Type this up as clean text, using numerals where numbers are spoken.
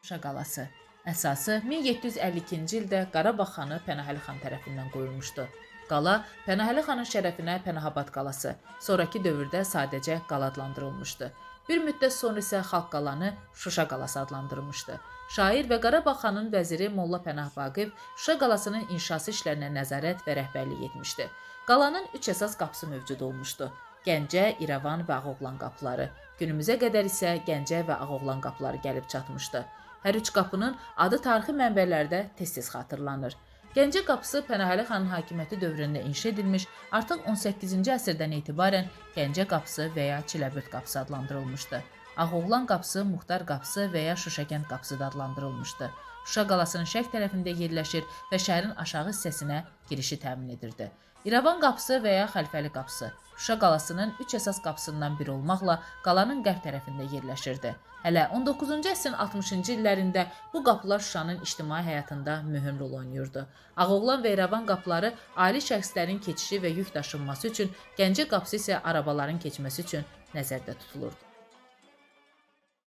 Şuşa qalası. Əsası 1752-ci ildə Qarabağ xanı Pənahəli xan tərəfindən qoyulmuşdu. Qala Pənahəli xanın şərəfinə Pənahabad qalası, sonrakı dövrdə sadəcə qala adlandırılmışdı. Bir müddət sonra isə xalq qalanı Şuşa qalası adlandırılmışdı. Şair və Qarabağ xanın vəziri Molla Pənah Vaqif Şuşa qalasının inşası işlərinə nəzarət və rəhbərlik etmişdi. Qalanın 3 əsas qapısı mövcud olmuşdu. Gəncə, İrəvan və Ağoğlan qapıları. Günümüzə qədər isə Gəncə və Ağoğlan qapıları gəlib çatmışdı. Hər üç qapının adı tarixi mənbələrdə tez-tez xatırlanır. Gəncə qapısı Pənahəli xanın hakimiyyəti dövründə inşa edilmiş, artıq 18-ci əsrdən etibarən Gəncə qapısı və ya Çiləbörd qapısı adlandırılmışdı. Ağoğlan qapısı, Muxtar qapısı və ya Şuşakənd qapısı da adlandırılmışdı. Şuşa qalasının şərq tərəfində yerləşir və şəhərin aşağı hissəsinə girişi təmin edirdi. İrəvan qapısı və ya Xəlfəli qapısı Şuşa qalasının 3 əsas qapısından biri olmaqla qalanın qərb tərəfində yerləşirdi. Hələ 19-cu əsrin 60-cı illərində bu qapılar Şuşanın ictimai həyatında mühüm rol oynayırdı. Ağoğlan və İrəvan qapıları ali şəxslərin keçişi və yük daşınması üçün, Gəncə qapısı isə arabaların keçməsi üçün nəzərdə tutulurdu.